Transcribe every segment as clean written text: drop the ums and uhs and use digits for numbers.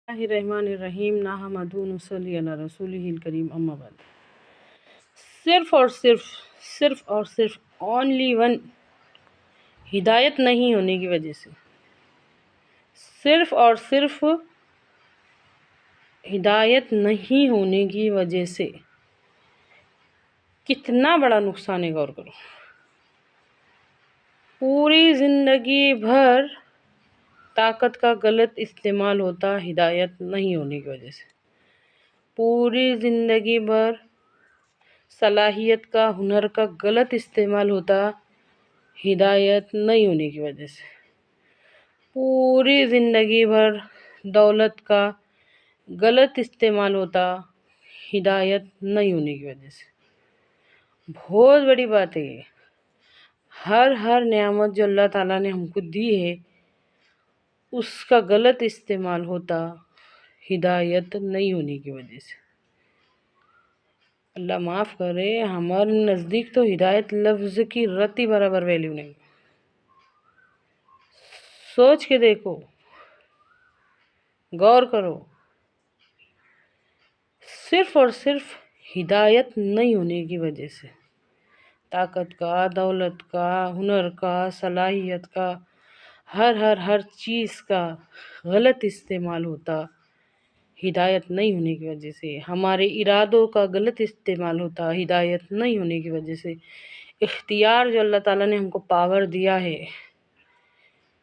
الرحیم نحمدہ نصلی علی رسولہ الکریم اما بعد۔ صرف اور صرف اونلی ون ہدایت نہیں ہونے کی وجہ سے، صرف اور صرف ہدایت نہیں ہونے کی وجہ سے کتنا بڑا نقصان ہے، غور کرو۔ پوری زندگی بھر طاقت کا غلط استعمال ہوتا ہدایت نہیں ہونے کی وجہ سے، پوری زندگی بھر صلاحیت کا، ہنر کا غلط استعمال ہوتا ہدایت نہیں ہونے کی وجہ سے، پوری زندگی بھر دولت کا غلط استعمال ہوتا ہدایت نہیں ہونے کی وجہ سے۔ بہت بڑی بات ہے یہ۔ ہر نعمت جو اللہ تعالیٰ نے ہم کو دی ہے، اس کا غلط استعمال ہوتا ہدایت نہیں ہونے کی وجہ سے۔ اللہ معاف کرے، ہمارے نزدیک تو ہدایت لفظ کی رتی برابر ویلیو نہیں۔ سوچ کے دیکھو، غور کرو، صرف اور صرف ہدایت نہیں ہونے کی وجہ سے طاقت کا، دولت کا، ہنر کا، صلاحیت کا، ہر چیز کا غلط استعمال ہوتا ہدایت نہیں ہونے کی وجہ سے، ہمارے ارادوں کا غلط استعمال ہوتا ہدایت نہیں ہونے کی وجہ سے، اختیار جو اللہ تعالیٰ نے ہم کو پاور دیا ہے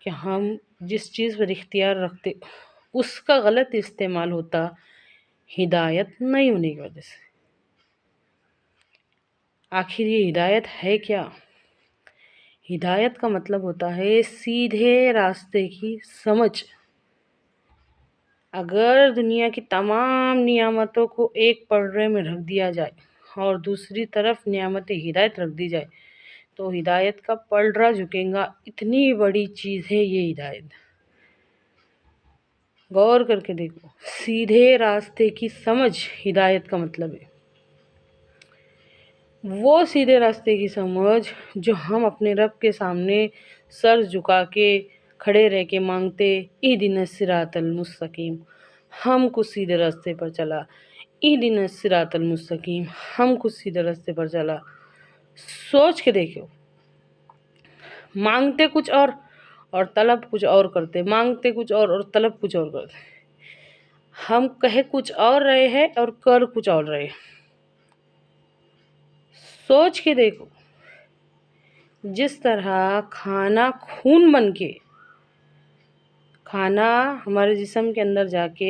کہ ہم جس چیز پر اختیار رکھتے، اس کا غلط استعمال ہوتا ہدایت نہیں ہونے کی وجہ سے۔ آخر یہ ہدایت ہے کیا؟ ہدایت کا مطلب ہوتا ہے سیدھے راستے کی سمجھ۔ اگر دنیا کی تمام نعمتوں کو ایک پلڑے میں رکھ دیا جائے اور دوسری طرف نعمت ہدایت رکھ دی جائے تو ہدایت کا پلڑا جھکے گا۔ اتنی بڑی چیز ہے یہ ہدایت، غور کر کے دیکھو۔ سیدھے راستے کی سمجھ ہدایت کا مطلب ہے۔ وہ سیدھے راستے کی سمجھ جو ہم اپنے رب کے سامنے سر جھکا کے کھڑے رہ کے مانگتے، اہدنا الصراط المستقیم، ہم کو سیدھے راستے پر چلا، اہدنا الصراط المستقیم، ہم کو سیدھے راستے پر چلا۔ سوچ کے دیکھو، مانگتے کچھ اور طلب کچھ اور کرتے، مانگتے کچھ اور طلب کچھ اور کرتے۔ ہم کہہ کچھ اور رہے ہیں اور کر کچھ اور رہے۔ سوچ کے دیکھو، جس طرح کھانا خون بن کے، کھانا ہمارے جسم کے اندر جا کے